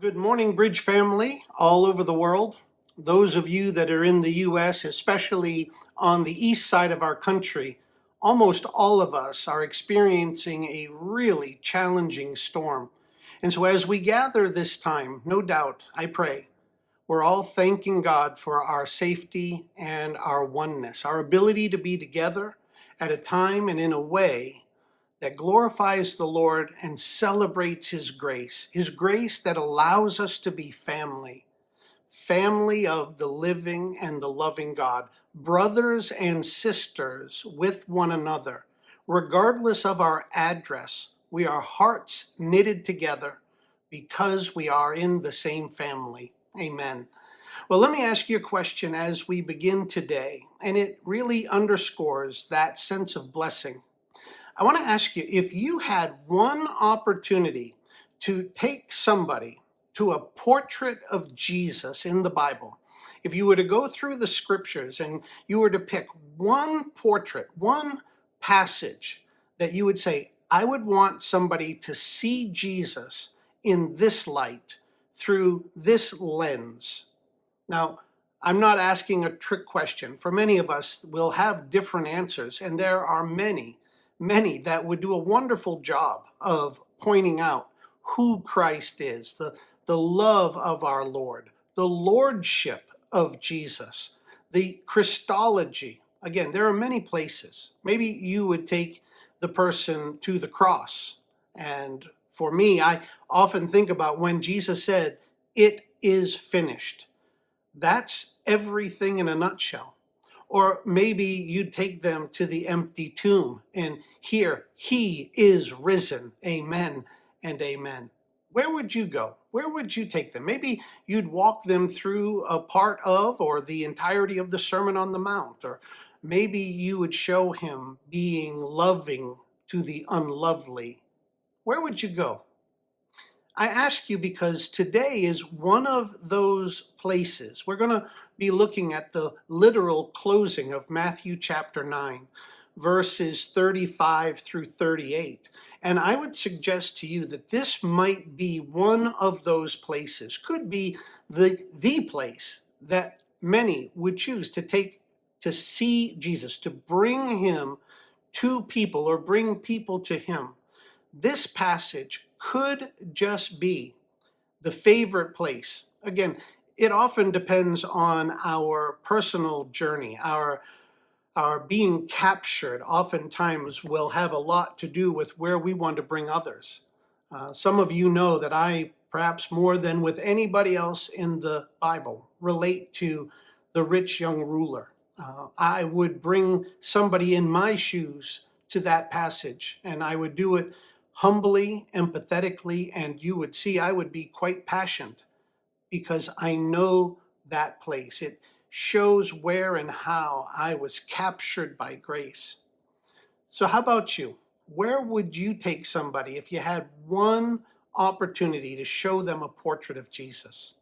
Good morning, Bridge family, all over the world. Those of you that are in the U.S., especially on the east side of our country, almost all of us are experiencing a really challenging storm. And so, as we gather this time, no doubt, I pray, we're all thanking God for our safety and our oneness, our ability to be together at a time and in a way that glorifies the Lord and celebrates His grace that allows us to be family, family of the living and the loving God, brothers and sisters with one another. Regardless of our address, we are hearts knitted together because we are in the same family. Amen. Well, let me ask you a question as we begin today, and it really underscores that sense of blessing. I want to ask you, if you had one opportunity to take somebody to a portrait of Jesus in the Bible, if you were to go through the scriptures and you were to pick one portrait, one passage that you would say, I would want somebody to see Jesus in this light, through this lens. Now, I'm not asking a trick question. For many of us, we'll have different answers, and there are many that would do a wonderful job of pointing out who Christ is, the love of our Lord, the lordship of Jesus, the Christology. Again, there are many places. Maybe you would take the person to the cross. And for me, I often think about when Jesus said, "It is finished." That's everything in a nutshell. Or maybe you'd take them to the empty tomb and hear, He is risen. Amen and amen. Where would you go? Where would you take them? Maybe you'd walk them through a part of or the entirety of the Sermon on the Mount. Or maybe you would show Him being loving to the unlovely. Where would you go? I ask you because today is one of those places. We're going to be looking at the literal closing of Matthew chapter 9, verses 35 through 38. And I would suggest to you that this might be one of those places, could be the place that many would choose to take to see Jesus, to bring Him to people or bring people to Him. This passage could just be the favorite place. Again, it often depends on our personal journey. Our being captured oftentimes will have a lot to do with where we want to bring others. Some of you know that I, perhaps more than with anybody else in the Bible, relate to the rich young ruler. I would bring somebody in my shoes to that passage, and I would do it humbly, empathetically, and you would see I would be quite passionate because I know that place. It shows where and how I was captured by grace. So, how about you? Where would you take somebody if you had one opportunity to show them a portrait of Jesus?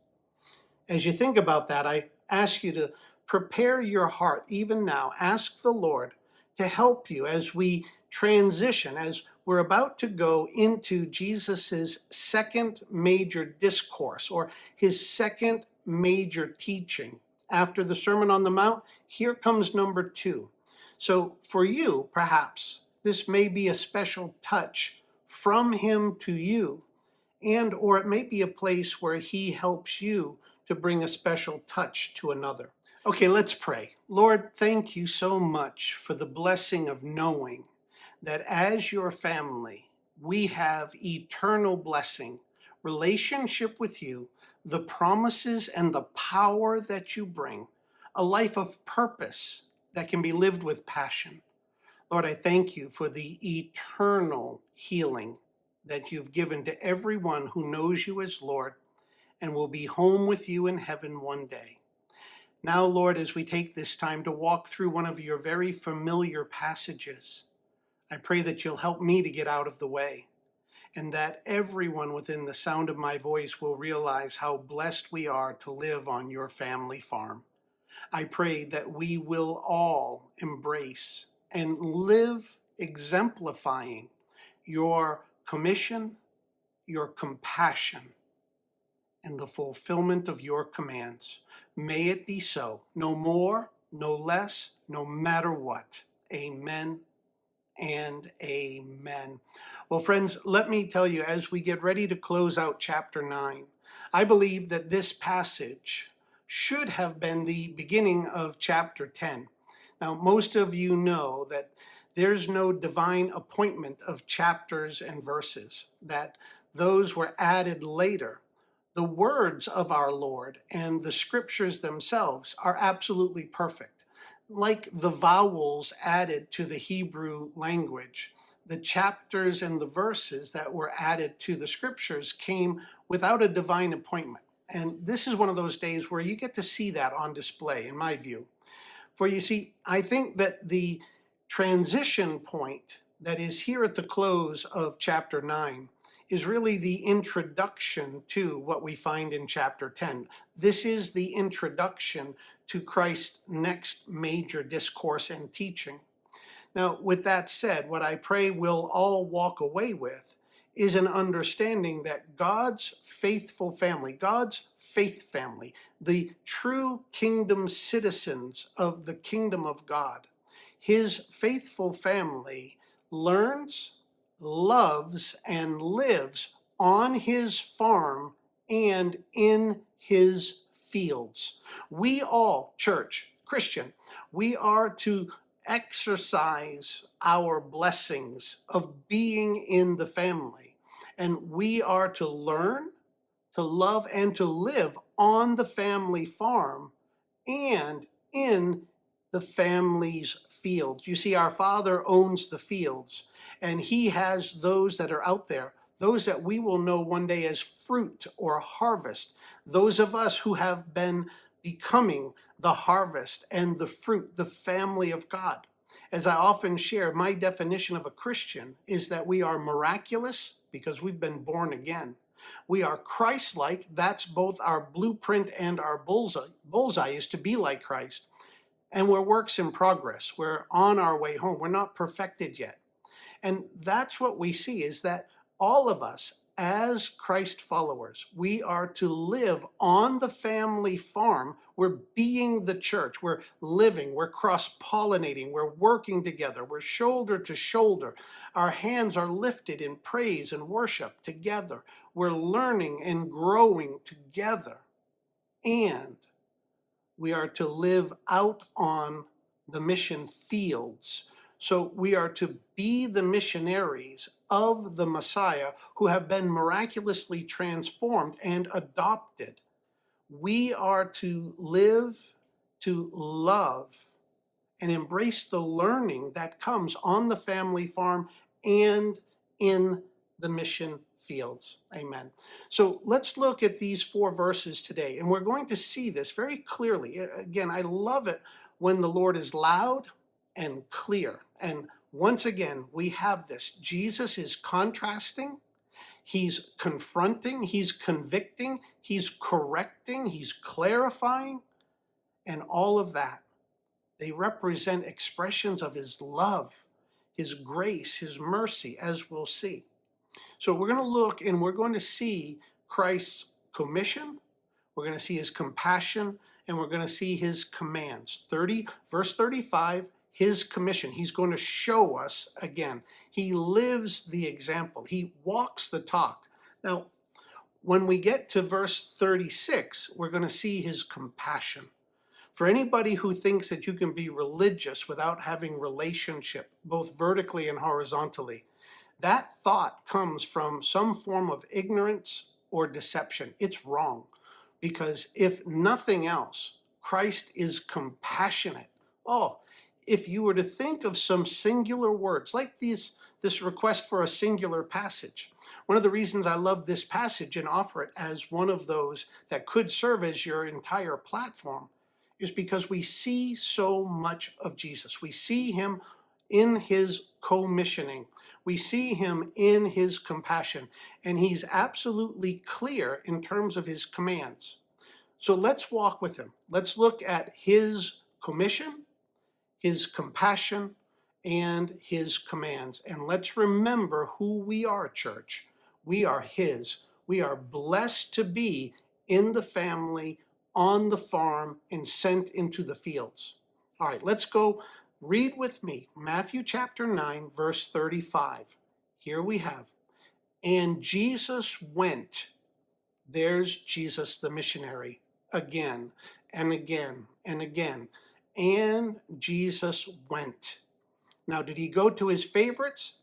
As you think about that, I ask you to prepare your heart even now. Ask the Lord to help you as we transition, as we're about to go into Jesus's second major discourse or His second major teaching. After the Sermon on the Mount, here comes number 2. So for you, perhaps, this may be a special touch from Him to you, and or it may be a place where He helps you to bring a special touch to another. Okay, let's pray. Lord, thank you so much for the blessing of knowing that as your family, we have eternal blessing, relationship with you, the promises and the power that you bring, a life of purpose that can be lived with passion. Lord, I thank you for the eternal healing that you've given to everyone who knows you as Lord and will be home with you in heaven one day. Now, Lord, as we take this time to walk through one of your very familiar passages, I pray that you'll help me to get out of the way and that everyone within the sound of my voice will realize how blessed we are to live on your family farm. I pray that we will all embrace and live exemplifying your commission, your compassion, and the fulfillment of your commands. May it be so, no more, no less, no matter what. Amen and amen. Well, friends, let me tell you, as we get ready to close out chapter 9, I believe that this passage should have been the beginning of chapter 10. Now, most of you know that there's no divine appointment of chapters and verses, that those were added later. The words of our Lord and the scriptures themselves are absolutely perfect. Like the vowels added to the Hebrew language, the chapters and the verses that were added to the scriptures came without a divine appointment. And this is one of those days where you get to see that on display, in my view. For you see, I think that the transition point that is here at the close of chapter 9 is really the introduction to what we find in chapter 10. This is the introduction to Christ's next major discourse and teaching. Now, with that said, what I pray we'll all walk away with is an understanding that God's faithful family, God's faith family, the true kingdom citizens of the kingdom of God, his faithful family learns, loves, and lives on his farm and in his fields. We all, church, Christian, we are to exercise our blessings of being in the family. And we are to learn, to love, and to live on the family farm and in the family's field. You see, our Father owns the fields, and he has those that are out there, those that we will know one day as fruit or harvest, those of us who have been becoming the harvest and the fruit, the family of God. As I often share, my definition of a Christian is that we are miraculous because we've been born again. We are Christ-like. That's both our blueprint and our bullseye. Bullseye is to be like Christ. And we're works in progress. We're on our way home. We're not perfected yet. And that's what we see, is that all of us, as Christ followers, we are to live on the family farm. We're being the church. We're living. We're cross-pollinating. We're working together. We're shoulder to shoulder. Our hands are lifted in praise and worship together. We're learning and growing together. And we are to live out on the mission fields. So we are to be the missionaries of the Messiah who have been miraculously transformed and adopted. We are to live, to love, and embrace the learning that comes on the family farm and in the mission fields. Amen. So let's look at these 4 verses today, and we're going to see this very clearly. Again, I love it when the Lord is loud and clear. And once again, we have this. Jesus is contrasting, he's confronting, he's convicting, he's correcting, he's clarifying, and all of that. They represent expressions of his love, his grace, his mercy, as we'll see. So we're going to look and we're going to see Christ's commission, we're going to see his compassion, and we're going to see his commands. Verse 35, his commission. He's going to show us again. He lives the example. He walks the talk. Now, when we get to verse 36, we're going to see his compassion. For anybody who thinks that you can be religious without having relationship, both vertically and horizontally, that thought comes from some form of ignorance or deception. It's wrong, because if nothing else, Christ is compassionate. Oh, if you were to think of some singular words, like this request for a singular passage. One of the reasons I love this passage and offer it as one of those that could serve as your entire platform is because we see so much of Jesus. We see him in his commissioning. We see him in his compassion, and he's absolutely clear in terms of his commands. So let's walk with him. Let's look at his commission, his compassion, and his commands. And let's remember who we are, church. We are his. We are blessed to be in the family, on the farm, and sent into the fields. All right, let's go read with me Matthew chapter 9, verse 35. Here we have, and Jesus went. There's Jesus the missionary again and again and again. And Jesus went. Now, did he go to his favorites?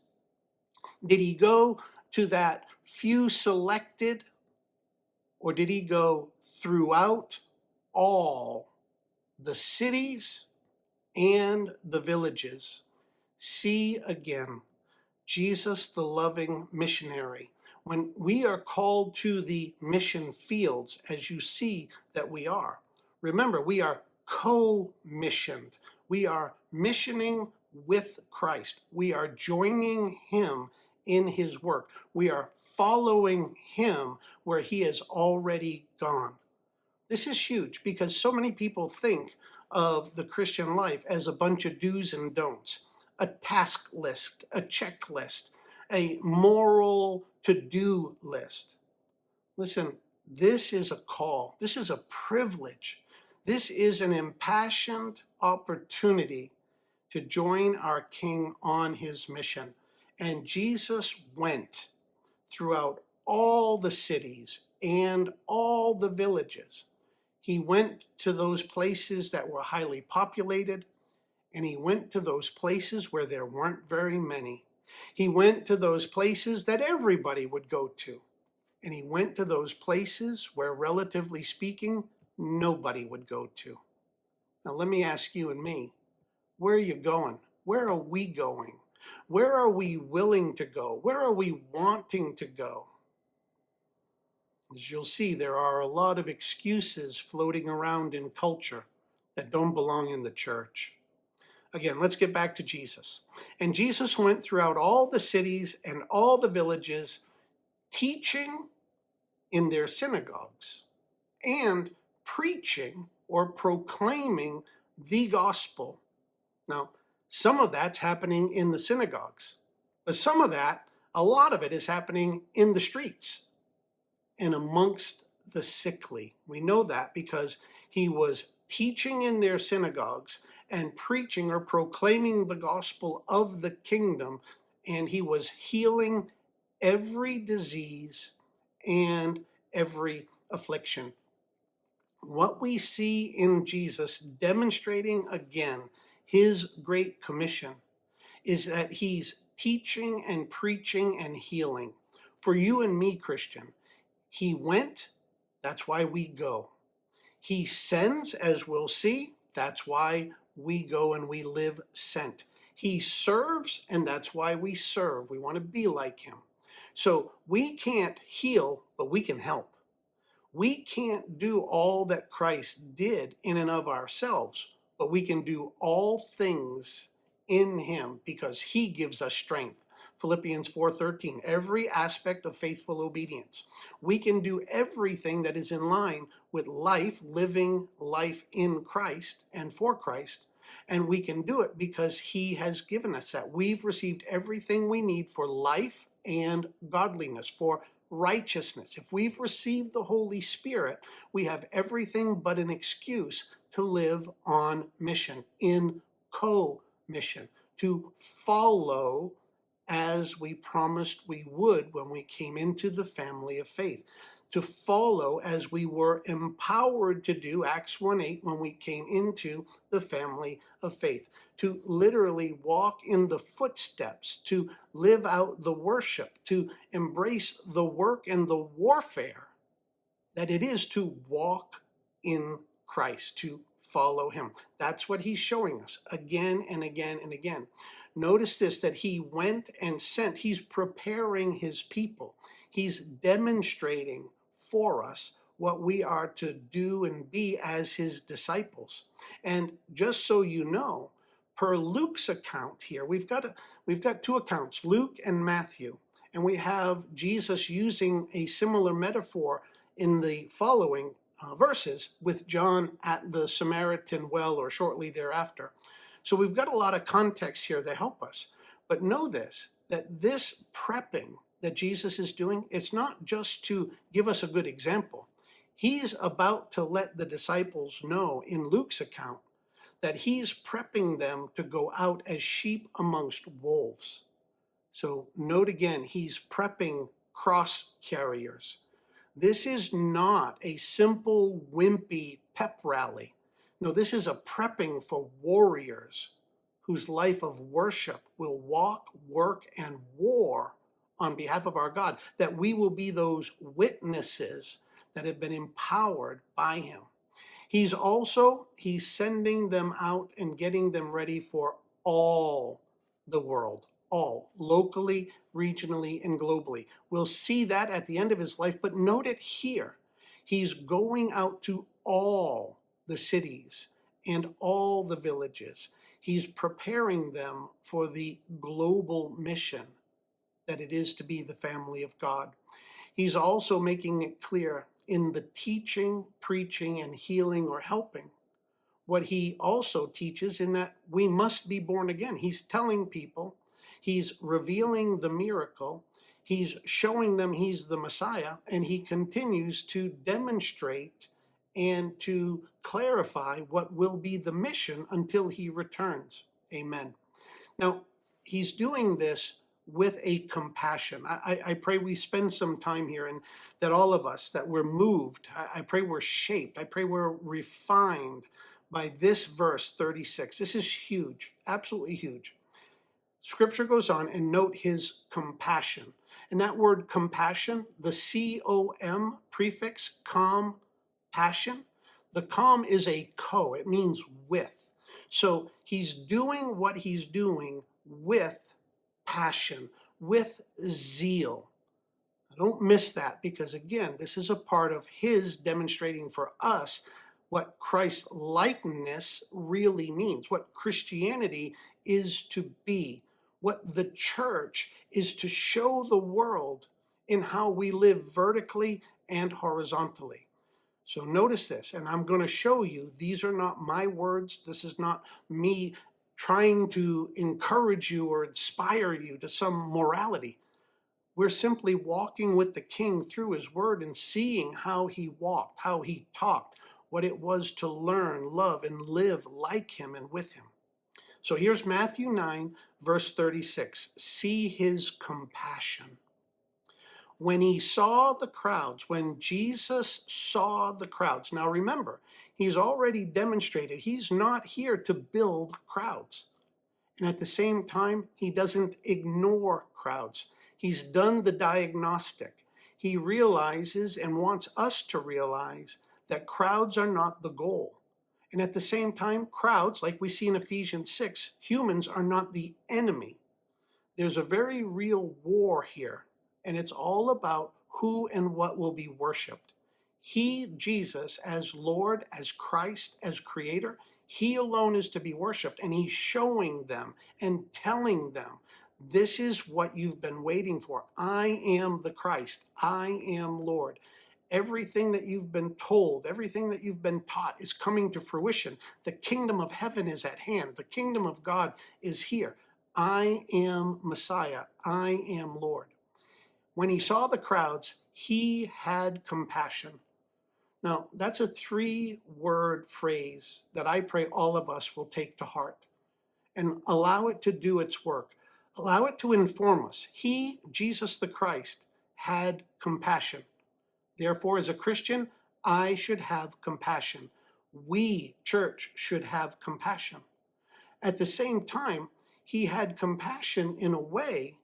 Did he go to that few selected? Or did he go throughout all the cities and the villages? See again, Jesus the loving missionary. When we are called to the mission fields, as you see that we are, remember, we are co-missioned. We are missioning with Christ. We are joining him in his work. We are following him where he has already gone. This is huge because so many people think of the Christian life as a bunch of do's and don'ts, a task list, a checklist, a moral to-do list. Listen, this is a call. This is a privilege. This is an impassioned opportunity to join our King on his mission. And Jesus went throughout all the cities and all the villages. He went to those places that were highly populated, and he went to those places where there weren't very many. He went to those places that everybody would go to, and he went to those places where, relatively speaking, nobody would go to. Now, let me ask you and me, where are you going? Where are we going? Where are we willing to go? Where are we wanting to go? As you'll see, there are a lot of excuses floating around in culture that don't belong in the church. Again, let's get back to Jesus. And Jesus went throughout all the cities and all the villages, teaching in their synagogues and preaching or proclaiming the gospel. Now, some of that's happening in the synagogues, but some of that, a lot of it is happening in the streets and amongst the sickly. We know that because he was teaching in their synagogues and preaching or proclaiming the gospel of the kingdom, and he was healing every disease and every affliction. What we see in Jesus demonstrating again his great commission is that he's teaching and preaching and healing. For you and me, Christian, he went, that's why we go. He sends, as we'll see, that's why we go and we live sent. He serves, and that's why we serve. We want to be like him. So we can't heal, but we can help. We can't do all that Christ did in and of ourselves, but we can do all things in him because he gives us strength. Philippians 4:13, every aspect of faithful obedience. We can do everything that is in line with life, living life in Christ and for Christ, and we can do it because he has given us that. We've received everything we need for life and godliness, for righteousness. If we've received the Holy Spirit, we have everything but an excuse to live on mission, in co-mission, to follow as we promised we would when we came into the family of faith, to follow as we were empowered to do, Acts 1:8, when we came into the family of faith, to literally walk in the footsteps, to live out the worship, to embrace the work and the warfare that it is to walk in Christ, to follow him. That's what he's showing us again and again and again. Notice this, that he went and sent. He's preparing his people. He's demonstrating for us what we are to do and be as his disciples. And just so you know, per Luke's account here, we've got two accounts, Luke and Matthew, and we have Jesus using a similar metaphor in the following verses with John at the Samaritan well or shortly thereafter. So we've got a lot of context here that help us. But know this, that this prepping that Jesus is doing, it's not just to give us a good example. He's about to let the disciples know in Luke's account that he's prepping them to go out as sheep amongst wolves. So note again, he's prepping cross carriers. This is not a simple wimpy pep rally. No, this is a prepping for warriors whose life of worship will walk, work, and war on behalf of our God, that we will be those witnesses that have been empowered by him. He's sending them out and getting them ready for all the world, all, locally, regionally, and globally. We'll see that at the end of his life, but note it here. He's going out to all the cities and all the villages. He's preparing them for the global mission that it is to be the family of God. He's also making it clear in the teaching, preaching, and healing or helping what he also teaches in that we must be born again. He's telling people, he's revealing the miracle, he's showing them he's the Messiah, and he continues to demonstrate and to clarify what will be the mission until he returns. Amen. Now, he's doing this with a compassion. I pray we spend some time here and that all of us, that we're moved. I pray we're shaped. I pray we're refined by this verse 36. This is huge, absolutely huge. Scripture goes on and note his compassion. And that word compassion, the C-O-M prefix, com, passion, the com is a co, it means with. So he's doing what he's doing with passion, with zeal. Don't miss that, because again, this is a part of his demonstrating for us what Christ likeness really means, what Christianity is to be, what the church is to show the world in how we live vertically and horizontally. So notice this, and I'm going to show you, these are not my words. This is not me trying to encourage you or inspire you to some morality. We're simply walking with the King through his word and seeing how he walked, how he talked, what it was to learn, love, and live like him and with him. So here's Matthew 9, verse 36. See his compassion. When he saw the crowds, when Jesus saw the crowds. Now remember, he's already demonstrated he's not here to build crowds. And at the same time, he doesn't ignore crowds. He's done the diagnostic. He realizes and wants us to realize that crowds are not the goal. And at the same time, crowds, like we see in Ephesians 6, humans are not the enemy. There's a very real war here, and it's all about who and what will be worshiped. He, Jesus, as Lord, as Christ, as Creator, he alone is to be worshiped, and he's showing them and telling them, this is what you've been waiting for. I am the Christ. I am Lord. Everything that you've been told, everything that you've been taught is coming to fruition. The kingdom of heaven is at hand. The kingdom of God is here. I am Messiah. I am Lord. When he saw the crowds, he had compassion. Now, that's a 3-word phrase that I pray all of us will take to heart and allow it to do its work. Allow it to inform us. He, Jesus the Christ, had compassion. Therefore, as a Christian, I should have compassion. We, church, should have compassion. At the same time, he had compassion in a way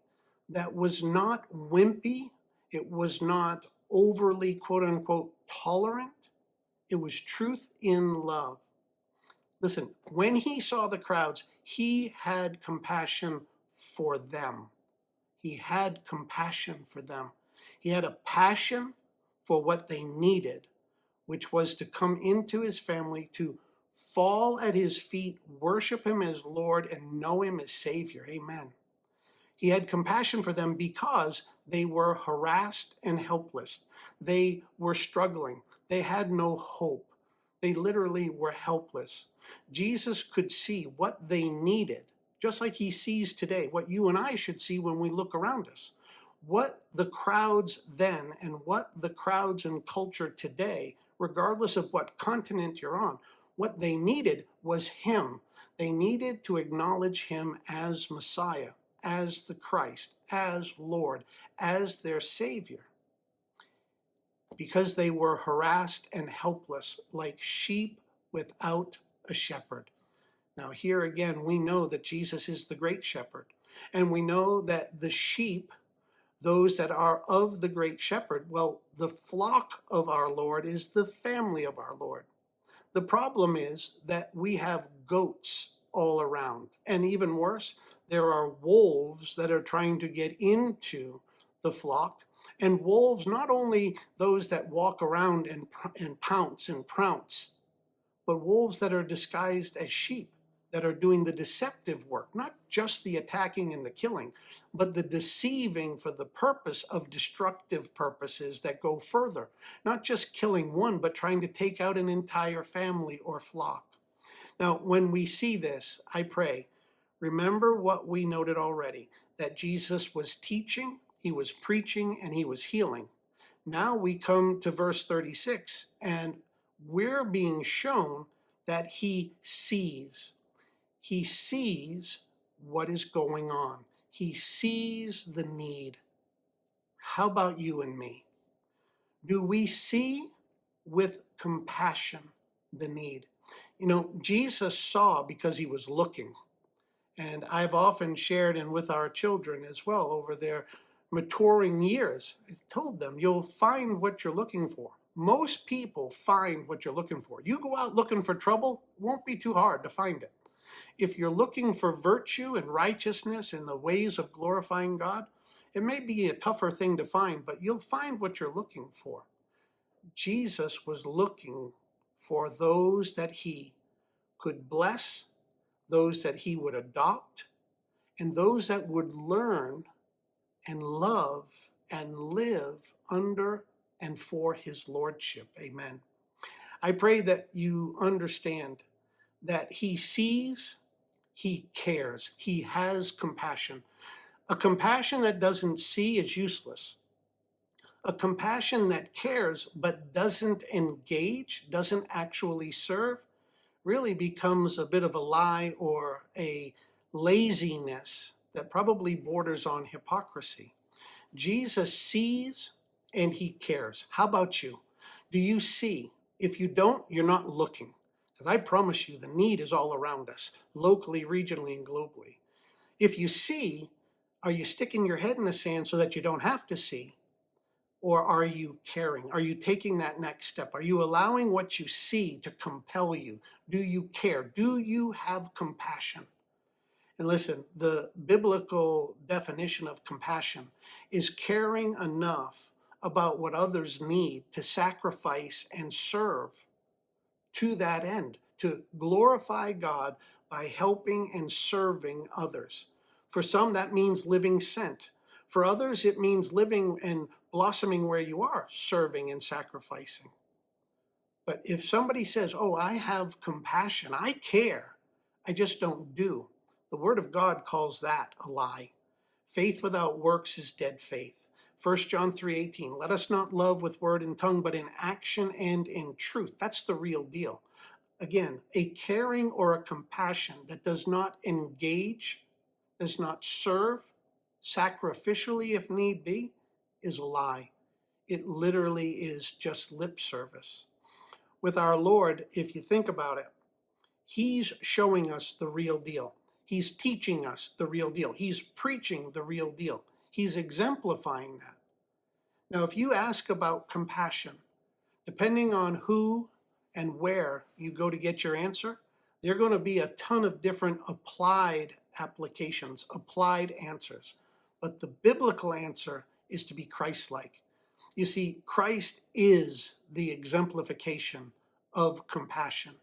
that was not wimpy. It was not overly, quote unquote, tolerant. It was truth in love. Listen, when he saw the crowds, he had compassion for them. He had compassion for them. He had a passion for what they needed, which was to come into his family, to fall at his feet, worship him as Lord, and know him as Savior. Amen. He had compassion for them because they were harassed and helpless. They were struggling. They had no hope. They literally were helpless. Jesus could see what they needed, just like he sees today, what you and I should see when we look around us. What the crowds then and what the crowds in culture today regardless of what continent you're on. What they needed was him. They needed to acknowledge him as Messiah, as the Christ, as Lord, as their Savior, because they were harassed and helpless like sheep without a shepherd. Now, here again, we know that Jesus is the great shepherd, and we know that the sheep, those that are of the great shepherd, well, the flock of our Lord is the family of our Lord. The problem is that we have goats all around, and even worse, there are wolves that are trying to get into the flock. And wolves, not only those that walk around and pounce and prounce, but wolves that are disguised as sheep, that are doing the deceptive work, not just the attacking and the killing, but the deceiving for the purpose of destructive purposes that go further, not just killing one, but trying to take out an entire family or flock. Now, when we see this, I pray, remember what we noted already, that Jesus was teaching, he was preaching, and he was healing. Now we come to verse 36, and we're being shown that he sees. He sees what is going on. He sees the need. How about you and me? Do we see with compassion the need? You know, Jesus saw because he was looking. And I've often shared, and with our children as well, over their maturing years, I told them, you'll find what you're looking for. Most people find what you're looking for. You go out looking for trouble, won't be too hard to find it. If you're looking for virtue and righteousness and the ways of glorifying God, it may be a tougher thing to find, but you'll find what you're looking for. Jesus was looking for those that he could bless, those that he would adopt, and those that would learn and love and live under and for his lordship. Amen. I pray that you understand that he sees, he cares, he has compassion. A compassion that doesn't see is useless. A compassion that cares but doesn't engage, doesn't actually serve, really becomes a bit of a lie or a laziness that probably borders on hypocrisy. Jesus sees and he cares. How about you? Do you see? If you don't, you're not looking. Because I promise you, the need is all around us, locally, regionally, and globally. If you see, are you sticking your head in the sand so that you don't have to see? Or are you caring? Are you taking that next step? Are you allowing what you see to compel you? Do you care? Do you have compassion? And listen, the biblical definition of compassion is caring enough about what others need to sacrifice and serve to that end, to glorify God by helping and serving others. For some, that means living sent. For others, it means living and blossoming where you are, serving and sacrificing. But if somebody says, oh, I have compassion, I care, I just don't do, the Word of God calls that a lie. Faith without works is dead faith. 1 John 3:18, let us not love with word and tongue, but in action and in truth. That's the real deal. Again, a caring or a compassion that does not engage, does not serve sacrificially if need be, is a lie. It literally is just lip service. With our Lord, if you think about it, he's showing us the real deal. He's teaching us the real deal. He's preaching the real deal. He's exemplifying that. Now, if you ask about compassion, depending on who and where you go to get your answer, there are going to be a ton of different applied applications, applied answers. But the biblical answer is to be Christ-like. You see, Christ is the exemplification of compassion,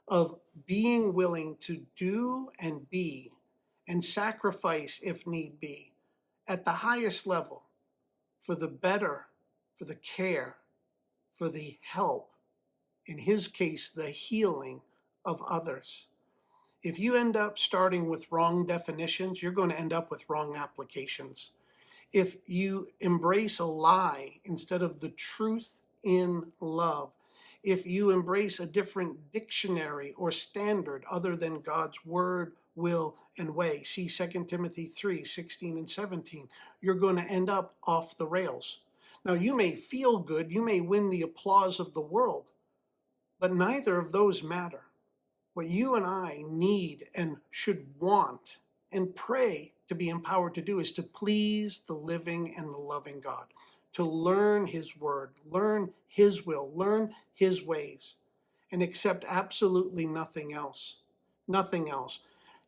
of being willing to do and be and sacrifice if need be at the highest level for the better, for the care, for the help, in his case, the healing of others. If you end up starting with wrong definitions, you're going to end up with wrong applications. If you embrace a lie instead of the truth in love, if you embrace a different dictionary or standard other than God's word, will, and way, see 2 Timothy 3:16 and 17, you're going to end up off the rails. Now, you may feel good, you may win the applause of the world, but neither of those matter. What you and I need and should want and pray to be empowered to do is to please the living and the loving God, to learn His word, learn His will, learn His ways, and accept absolutely nothing else. Nothing else.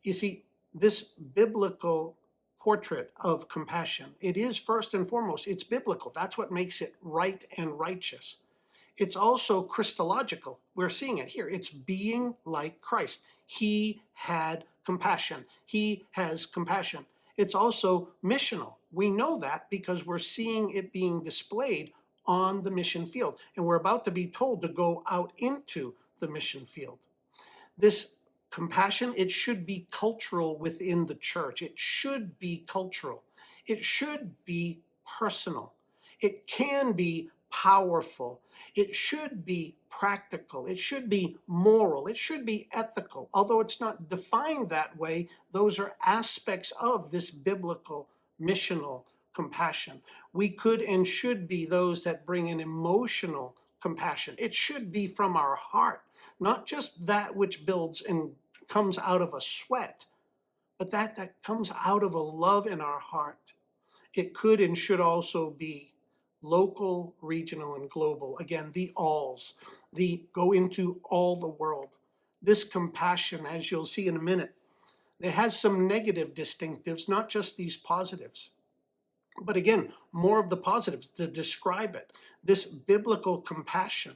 You see, this biblical portrait of compassion, it is first and foremost, it's biblical. That's what makes it right and righteous. It's also Christological. We're seeing it here. It's being like Christ. He had compassion. He has compassion. It's also missional. We know that because we're seeing it being displayed on the mission field. And we're about to be told to go out into the mission field. This compassion, it should be cultural within the church. It should be cultural. It should be personal. It can be powerful. It should be practical. It should be moral. It should be ethical. Although it's not defined that way, those are aspects of this biblical missional compassion. We could and should be those that bring an emotional compassion. It should be from our heart, not just that which builds and comes out of a sweat, but that comes out of a love in our heart. It could and should also be local, regional, and global. Again, the alls, the go into all the world. This compassion, as you'll see in a minute, it has some negative distinctives, not just these positives. But again, more of the positives to describe it. This biblical compassion,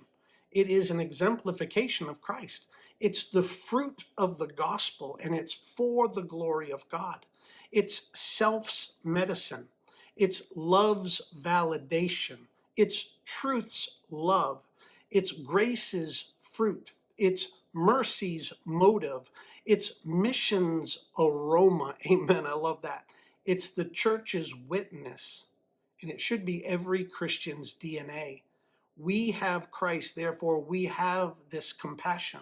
it is an exemplification of Christ. It's the fruit of the gospel, and it's for the glory of God. It's self's medicine. It's love's validation. It's truth's love. It's grace's fruit. It's mercy's motive. It's mission's aroma. Amen. I love that. It's the church's witness. And it should be every Christian's DNA. We have Christ, therefore we have this compassion.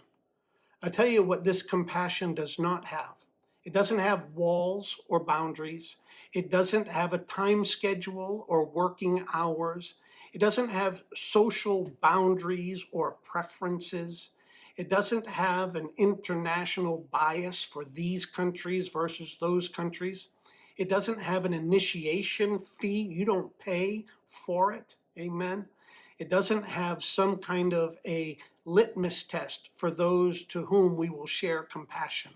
I tell you what this compassion does not have. It doesn't have walls or boundaries. It doesn't have a time schedule or working hours. It doesn't have social boundaries or preferences. It doesn't have an international bias for these countries versus those countries. It doesn't have an initiation fee. You don't pay for it. Amen. It doesn't have some kind of a litmus test for those to whom we will share compassion.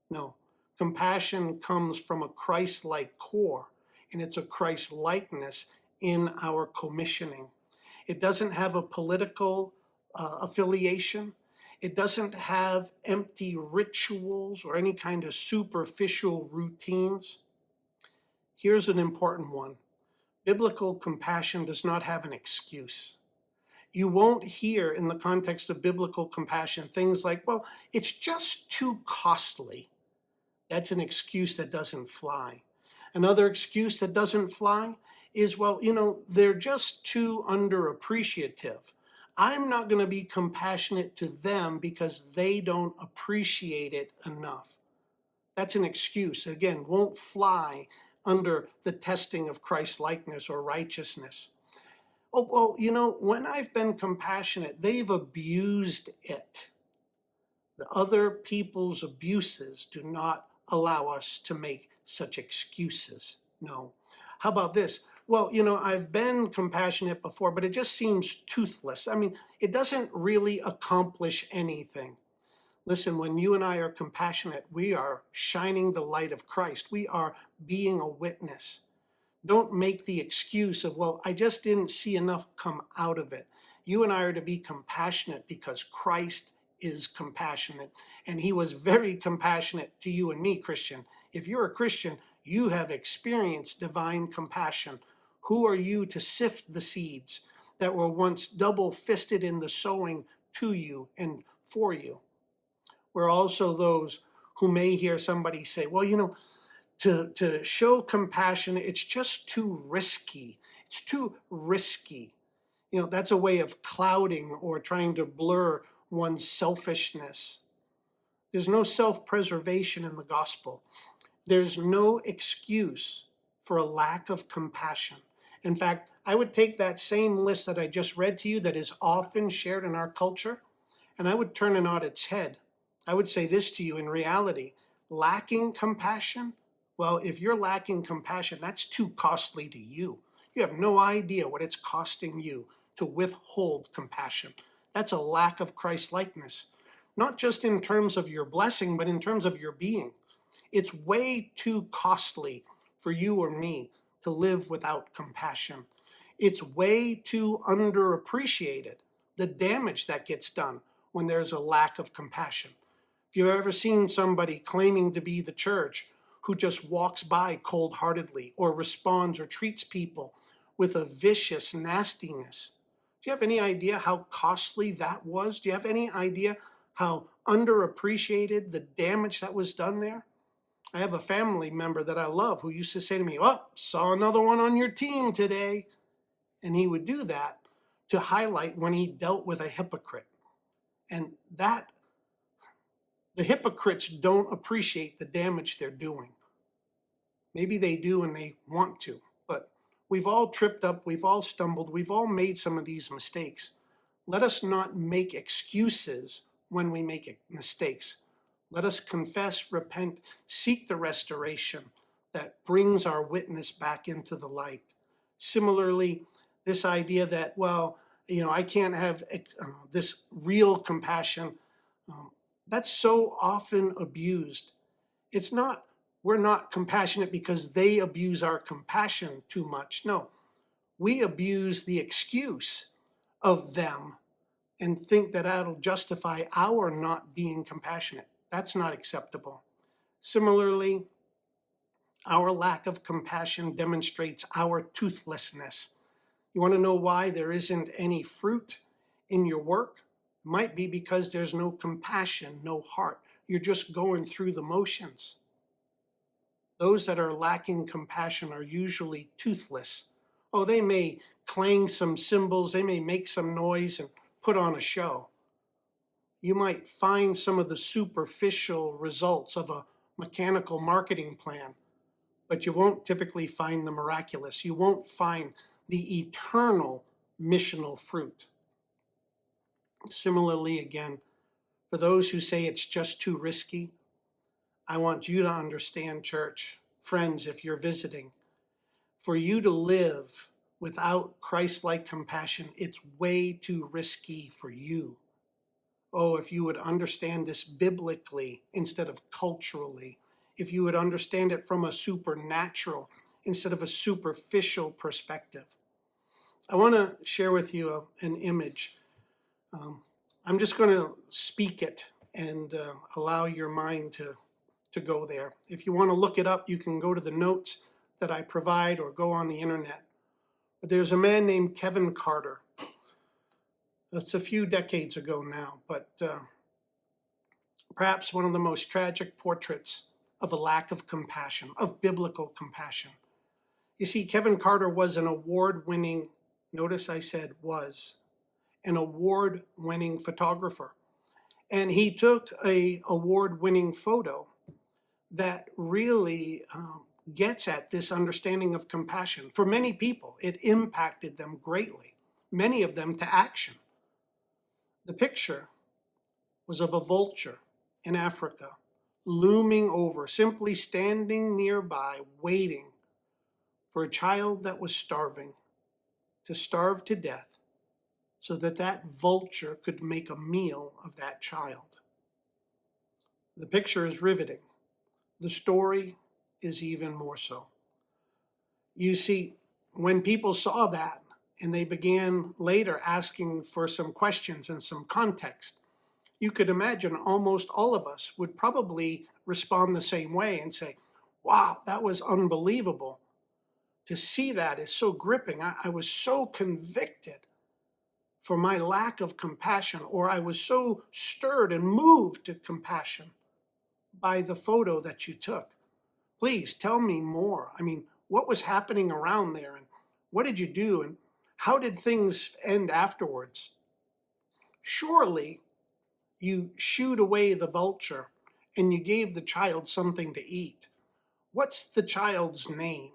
No. Compassion comes from a Christ-like core, and it's a Christ-likeness in our commissioning. It doesn't have a political affiliation. It doesn't have empty rituals or any kind of superficial routines. Here's an important one. Biblical compassion does not have an excuse. You won't hear in the context of biblical compassion things like, well, it's just too costly. That's an excuse that doesn't fly. Another excuse that doesn't fly is, well, they're just too underappreciative. I'm not going to be compassionate to them because they don't appreciate it enough. That's an excuse. Again, won't fly under the testing of Christ-likeness or righteousness. Oh, well, when I've been compassionate, they've abused it. The other people's abuses do not allow us to make such excuses. No. How about this? Well, I've been compassionate before, but it just seems toothless. I mean, it doesn't really accomplish anything. Listen, when you and I are compassionate, we are shining the light of Christ. We are being a witness. Don't make the excuse of, well, I just didn't see enough come out of it. You and I are to be compassionate because Christ is compassionate, and he was very compassionate to you and me, Christian. If you're a Christian, you have experienced divine compassion. Who are you to sift the seeds that were once double-fisted in the sowing to you and for you? We're also those who may hear somebody say, well, to show compassion, it's just too risky. It's too risky. That's a way of clouding or trying to blur one's selfishness. There's no self-preservation in the gospel. There's no excuse for a lack of compassion. In fact, I would take that same list that I just read to you that is often shared in our culture, and I would turn it on its head. I would say this to you: in reality, lacking compassion, well, if you're lacking compassion, that's too costly to you. You have no idea what it's costing you to withhold compassion. That's a lack of Christ likeness, not just in terms of your blessing, but in terms of your being. It's way too costly for you or me to live without compassion. It's way too underappreciated, the damage that gets done when there's a lack of compassion. If you've ever seen somebody claiming to be the church who just walks by cold heartedly or responds or treats people with a vicious nastiness, do you have any idea how costly that was? Do you have any idea how underappreciated the damage that was done there? I have a family member that I love who used to say to me, "Oh, saw another one on your team today." And he would do that to highlight when he dealt with a hypocrite. And that the hypocrites don't appreciate the damage they're doing. Maybe they do and they want to, but we've all tripped up, we've all stumbled, we've all made some of these mistakes. Let us not make excuses when we make mistakes. Let us confess, repent, seek the restoration that brings our witness back into the light. Similarly, this idea that, well, I can't have this real compassion, um, that's so often abused. It's not, we're not compassionate because they abuse our compassion too much. No, we abuse the excuse of them and think that that'll justify our not being compassionate. That's not acceptable. Similarly, our lack of compassion demonstrates our toothlessness. You want to know why there isn't any fruit in your work? Might be because there's no compassion, no heart. You're just going through the motions. Those that are lacking compassion are usually toothless. Oh, they may clang some cymbals, they may make some noise and put on a show. You might find some of the superficial results of a mechanical marketing plan, but you won't typically find the miraculous. You won't find the eternal missional fruit. Similarly, again, for those who say it's just too risky, I want you to understand, church, friends, if you're visiting, for you to live without Christ-like compassion, it's way too risky for you. Oh, if you would understand this biblically instead of culturally, if you would understand it from a supernatural instead of a superficial perspective. I want to share with you an image. I'm just going to speak it and allow your mind to go there. If you want to look it up, you can go to the notes that I provide or go on the internet. But there's a man named Kevin Carter. That's a few decades ago now, but perhaps one of the most tragic portraits of a lack of compassion, of biblical compassion. You see, Kevin Carter was an award-winning, notice I said was, an award-winning photographer. And he took a award-winning photo that really gets at this understanding of compassion. For many people, it impacted them greatly, many of them to action. The picture was of a vulture in Africa, looming over, simply standing nearby, waiting for a child that was starving to starve to death so that that vulture could make a meal of that child. The picture is riveting. The story is even more so. You see, when people saw that and they began later asking for some questions and some context, you could imagine almost all of us would probably respond the same way and say, wow, that was unbelievable. To see that is so gripping. I was so convicted for my lack of compassion, or I was so stirred and moved to compassion by the photo that you took. Please tell me more. I mean, what was happening around there and what did you do and How did things end afterwards? Surely you shooed away the vulture and you gave the child something to eat. What's the child's name?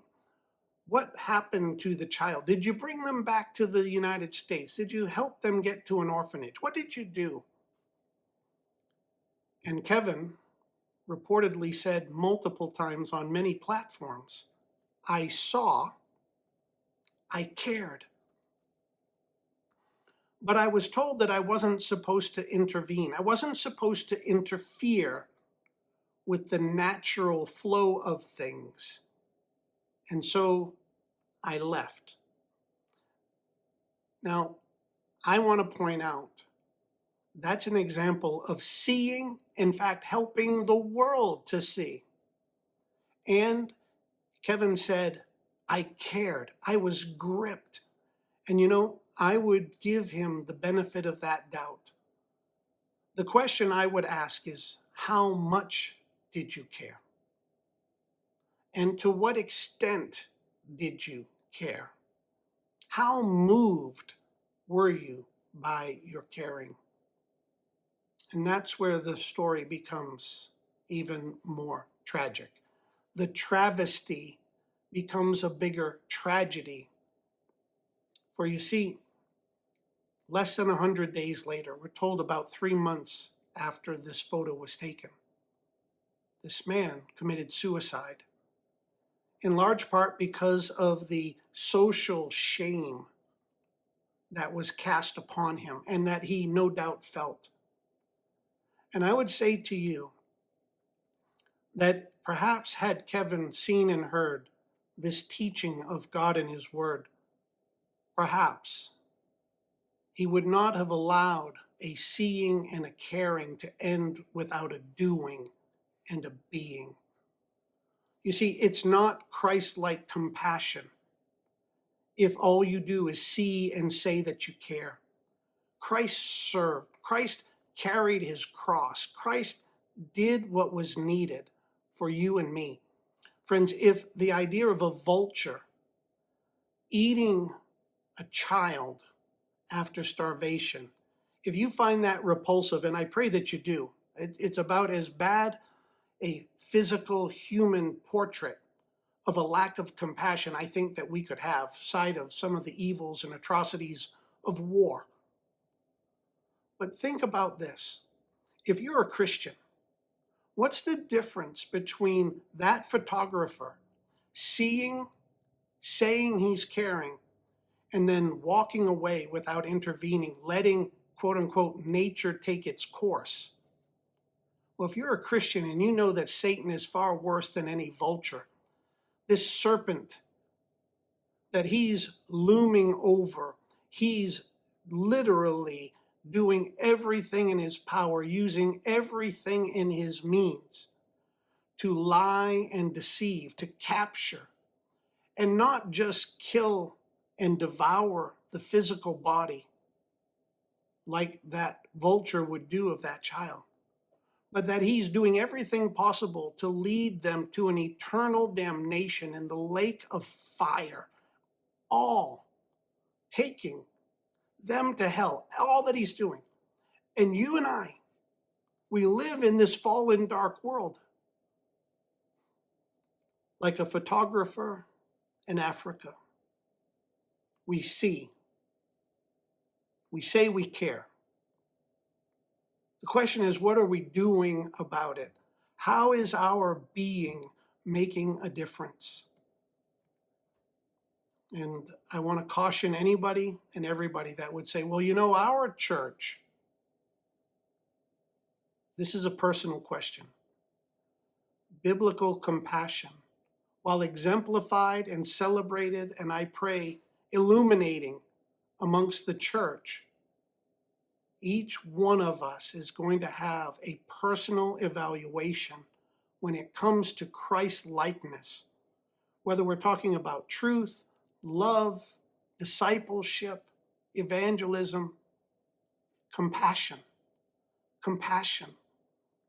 What happened to the child? Did you bring them back to the United States? Did you help them get to an orphanage? What did you do? And Kevin reportedly said multiple times on many platforms, I saw, I cared. But I was told that I wasn't supposed to intervene. I wasn't supposed to interfere with the natural flow of things. And so I left. Now, I want to point out that's an example of seeing, in fact, helping the world to see. And Kevin said, I cared. I was gripped. And I would give him the benefit of that doubt. The question I would ask is, how much did you care? And to what extent did you care? How moved were you by your caring? And that's where the story becomes even more tragic. The travesty becomes a bigger tragedy. For you see, less than 100 days later, we're told about 3 months after this photo was taken, this man committed suicide, in large part because of the social shame that was cast upon him and that he no doubt felt. And I would say to you that perhaps had Kevin seen and heard this teaching of God and His Word, perhaps he would not have allowed a seeing and a caring to end without a doing and a being. You see, it's not Christ-like compassion if all you do is see and say that you care. Christ served. Christ carried his cross. Christ did what was needed for you and me. Friends, if the idea of a vulture eating a child after starvation, if you find that repulsive, and I pray that you do, it's about as bad a physical human portrait of a lack of compassion I think that we could have, side of some of the evils and atrocities of war. But think about this. If you're a Christian, what's the difference between that photographer seeing, saying he's caring, and then walking away without intervening, letting, quote unquote, nature take its course? Well, if you're a Christian and you know that Satan is far worse than any vulture, this serpent that he's looming over, he's literally doing everything in his power, using everything in his means to lie and deceive, to capture, and not just kill and devour the physical body like that vulture would do of that child, but that he's doing everything possible to lead them to an eternal damnation in the lake of fire, all taking them to hell, all that he's doing. And you and I, we live in this fallen, dark world. Like a photographer in Africa, we see, we say we care. The question is, what are we doing about it? How is our being making a difference? And I want to caution anybody and everybody that would say, well, our church, this is a personal question. Biblical compassion, while exemplified and celebrated, and I pray illuminating amongst the church, each one of us is going to have a personal evaluation when it comes to Christ likeness, whether we're talking about truth, love, discipleship, evangelism, compassion. Compassion.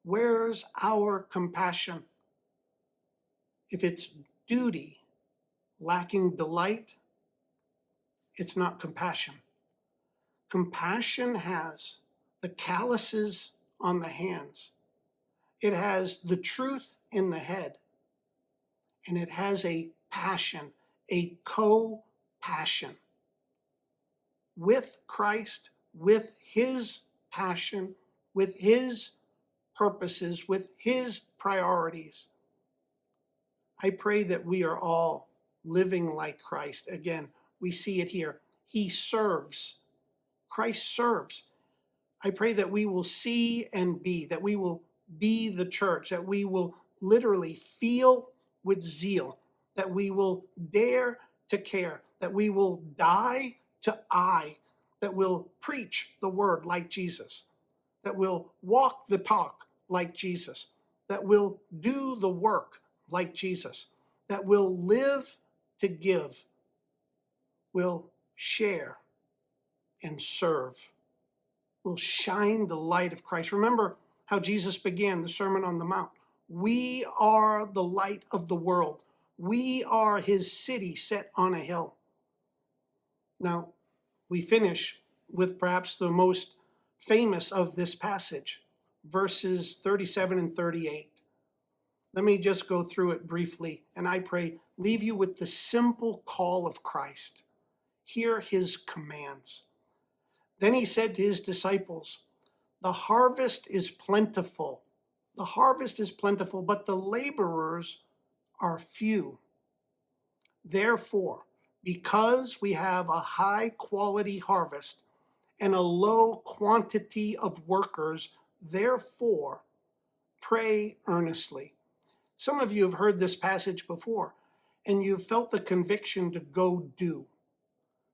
Where's our compassion? If it's duty lacking delight, It's not compassion. Compassion has the calluses on the hands. It has the truth in the head. And it has a passion, a co-passion with Christ, with his passion, with his purposes, with his priorities. I pray that we are all living like Christ. Again, we see it here. He serves. Christ serves. I pray that we will see and be, that we will be the church, that we will literally feel with zeal, that we will dare to care, that we will die to I, that we'll preach the word like Jesus, that we'll walk the talk like Jesus, that we'll do the work like Jesus, that we'll live to give, we'll share and serve, will shine the light of Christ. Remember how Jesus began the Sermon on the Mount. We are the light of the world. We are his city set on a hill. Now, we finish with perhaps the most famous of this passage, verses 37 and 38. Let me just go through it briefly, and I pray leave you with the simple call of Christ. Hear his commands. Then he said to his disciples, the harvest is plentiful. The harvest is plentiful, but the laborers are few. Therefore, because we have a high quality harvest and a low quantity of workers, therefore, pray earnestly. Some of you have heard this passage before, and you've felt the conviction to go do.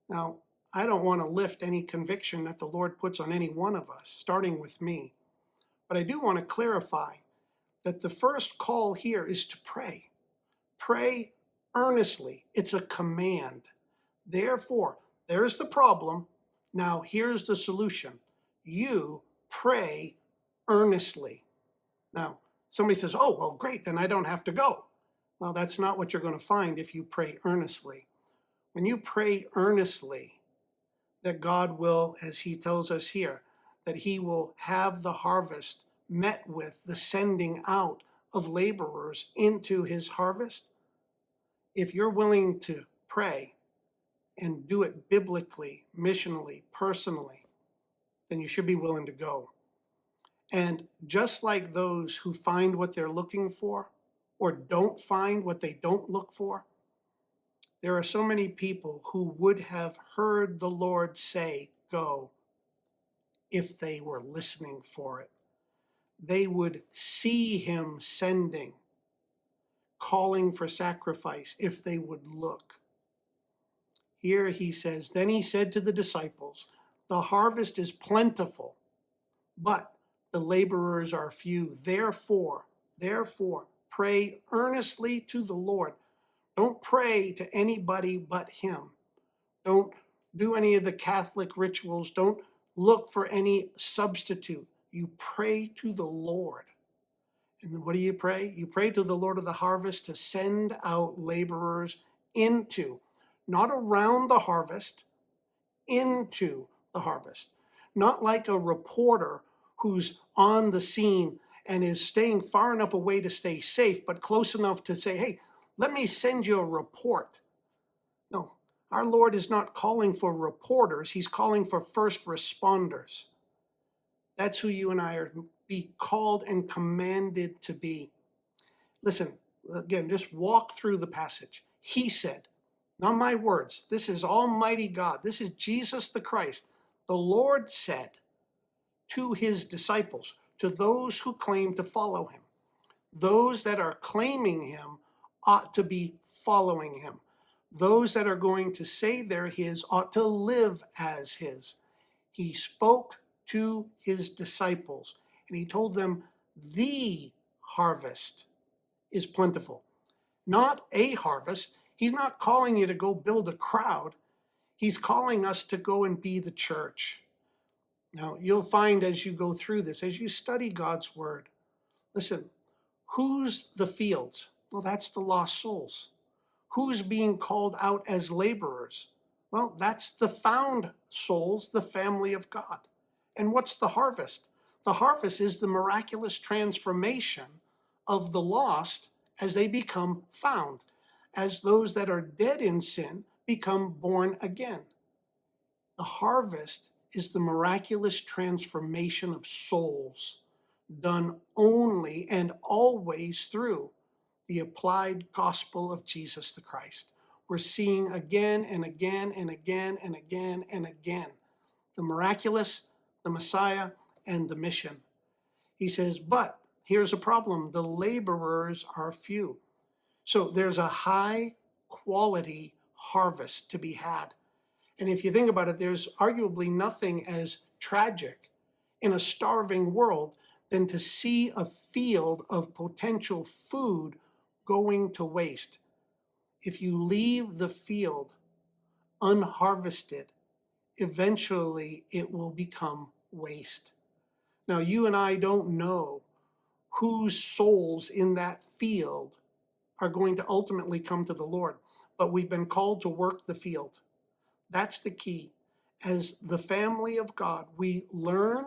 Now, I don't want to lift any conviction that the Lord puts on any one of us, starting with me. But I do want to clarify that the first call here is to pray. Pray earnestly. It's a command. Therefore, there's the problem. Now, here's the solution. You pray earnestly. Now, somebody says, oh, well, great, then I don't have to go. Well, that's not what you're going to find if you pray earnestly. When you pray earnestly, that God will, as he tells us here, that he will have the harvest met with the sending out of laborers into his harvest. If you're willing to pray and do it biblically, missionally, personally, then you should be willing to go. And just like those who find what they're looking for or don't find what they don't look for, there are so many people who would have heard the Lord say, go, if they were listening for it. They would see him sending, calling for sacrifice if they would look. Here he says, then he said to the disciples, the harvest is plentiful, but the laborers are few. Therefore, pray earnestly to the Lord. Don't pray to anybody but him. Don't do any of the Catholic rituals. Don't look for any substitute. You pray to the Lord. And what do you pray? You pray to the Lord of the harvest to send out laborers into, not around the harvest, into the harvest. Not like a reporter who's on the scene and is staying far enough away to stay safe, but close enough to say, hey, let me send you a report. No, our Lord is not calling for reporters. He's calling for first responders. That's who you and I are to be called and commanded to be. Listen, again, just walk through the passage. He said, not my words. This is Almighty God. This is Jesus the Christ. The Lord said to his disciples, to those who claim to follow him. Those that are claiming him ought to be following him. Those that are going to say they're his ought to live as his. He spoke to his disciples and he told them the harvest is plentiful. Not a harvest. He's not calling you to go build a crowd. He's calling us to go and be the church. Now, you'll find as you go through this, as you study God's word, listen, who's the fields? Well, that's the lost souls. Who's being called out as laborers? Well, that's the found souls, the family of God. And what's the harvest? The harvest is the miraculous transformation of the lost as they become found, as those that are dead in sin become born again. The harvest is the miraculous transformation of souls done only and always through the applied gospel of Jesus the Christ. We're seeing again and again and again and again and again the miraculous, the Messiah, and the mission. He says, but here's a problem: the laborers are few. So there's a high quality harvest to be had. And if you think about it, there's arguably nothing as tragic in a starving world than to see a field of potential food going to waste. If you leave the field unharvested, eventually it will become waste. Now, you and I don't know whose souls in that field are going to ultimately come to the Lord, but we've been called to work the field. That's the key. As the family of God, we learn,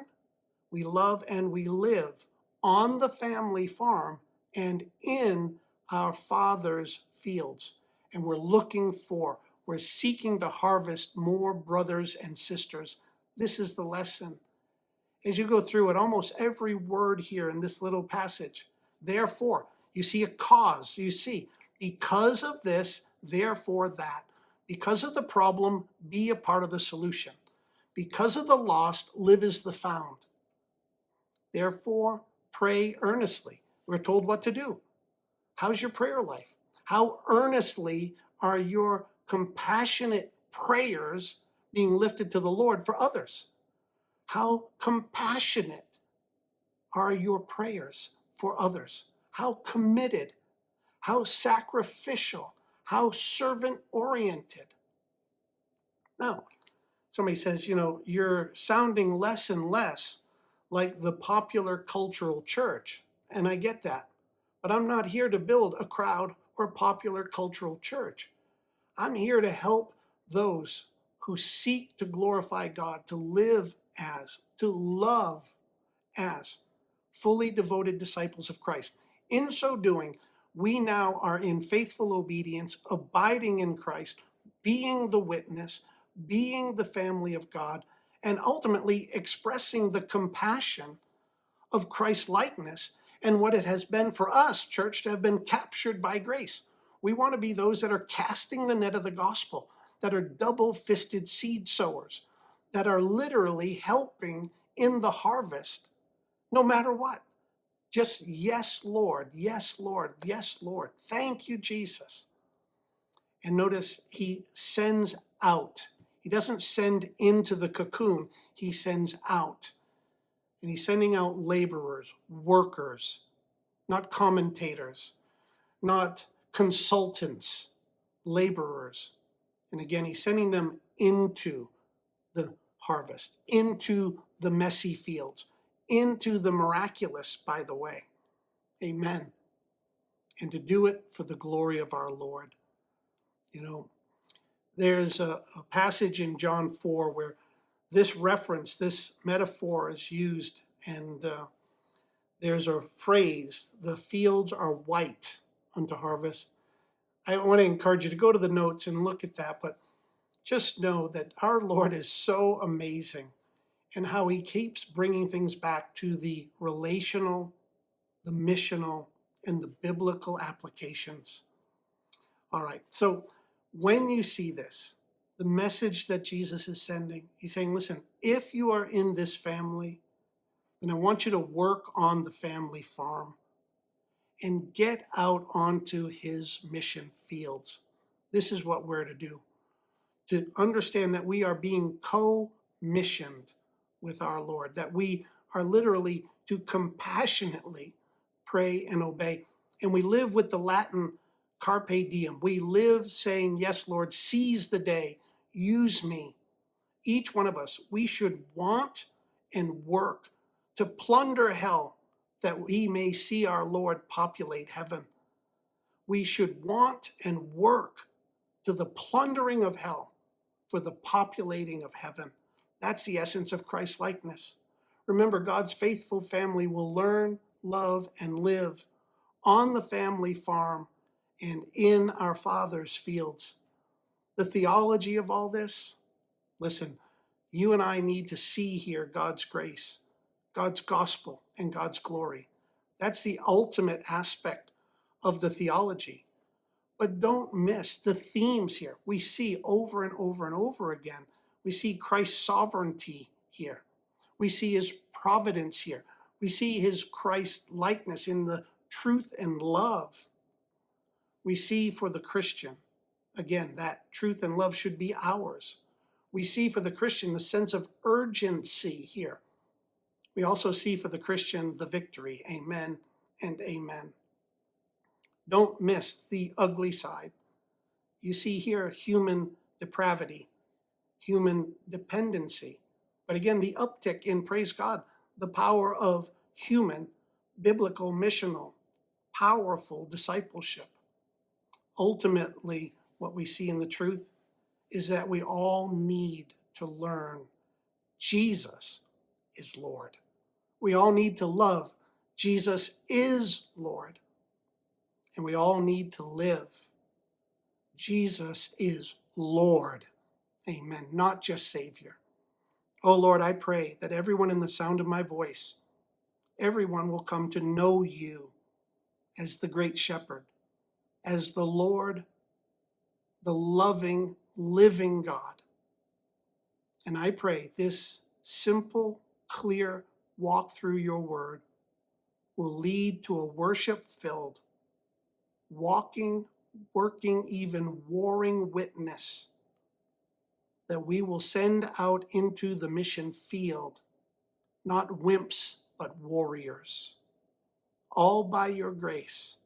we love, and we live on the family farm and in our Father's fields. And we're seeking to harvest more brothers and sisters. This is the lesson. As you go through it, almost every word here in this little passage, therefore, you see a cause. You see, because of this, therefore that. Because of the problem, be a part of the solution. Because of the lost, live as the found. Therefore, pray earnestly. We're told what to do. How's your prayer life? How earnestly are your compassionate prayers being lifted to the Lord for others? How compassionate are your prayers for others? How committed, how sacrificial, how servant-oriented. Now, somebody says, you're sounding less and less like the popular cultural church. And I get that. But I'm not here to build a crowd or popular cultural church. I'm here to help those who seek to glorify God, to live as, to love as fully devoted disciples of Christ. In so doing, we now are in faithful obedience, abiding in Christ, being the witness, being the family of God, and ultimately expressing the compassion of Christ's likeness and what it has been for us, church, to have been captured by grace. We want to be those that are casting the net of the gospel, that are double-fisted seed sowers, that are literally helping in the harvest, no matter what. Just yes, Lord, yes, Lord, yes, Lord. Thank you, Jesus. And notice he sends out. He doesn't send into the cocoon, he sends out. And he's sending out laborers, workers, not commentators, not consultants, laborers. And again, he's sending them into the harvest, into the messy fields, into the miraculous, by the way. Amen. And to do it for the glory of our Lord. There's a passage in John 4 where this reference, this metaphor is used, and there's a phrase, the fields are white unto harvest. I want to encourage you to go to the notes and look at that, but just know that our Lord is so amazing and how he keeps bringing things back to the relational, the missional, and the biblical applications. All right, so when you see this, the message that Jesus is sending, he's saying, listen, if you are in this family, then I want you to work on the family farm and get out onto his mission fields. This is what we're to do, to understand that we are being co-missioned with our Lord, that we are literally to compassionately pray and obey. And we live with the Latin carpe diem. We live saying, yes, Lord, seize the day, use me. Each one of us, we should want and work to plunder hell that we may see our Lord populate heaven. We should want and work to the plundering of hell for the populating of heaven. That's the essence of Christ likeness. Remember, God's faithful family will learn, love, and live on the family farm and in our Father's fields. The theology of all this, listen, you and I need to see here God's grace, God's gospel, and God's glory. That's the ultimate aspect of the theology. But don't miss the themes here. We see over and over and over again. We see Christ's sovereignty here. We see his providence here. We see his Christ likeness in the truth and love. We see for the Christian, again, that truth and love should be ours. We see for the Christian the sense of urgency here. We also see for the Christian the victory. Amen and amen. Don't miss the ugly side. You see here human depravity, human dependency. But again, the uptick in, praise God, the power of human, biblical, missional, powerful discipleship. Ultimately, what we see in the truth is that we all need to learn Jesus is Lord. We all need to love Jesus is Lord. And we all need to live Jesus is Lord. Amen. Not just Savior. Oh Lord, I pray that everyone in the sound of my voice, everyone will come to know you as the great shepherd, as the Lord, the loving, living God. And I pray this simple, clear walk through your word will lead to a worship-filled, walking, working, even warring witness that we will send out into the mission field, not wimps, but warriors, all by your grace,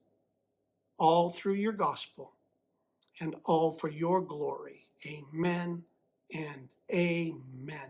all through your gospel, and all for your glory. Amen and amen.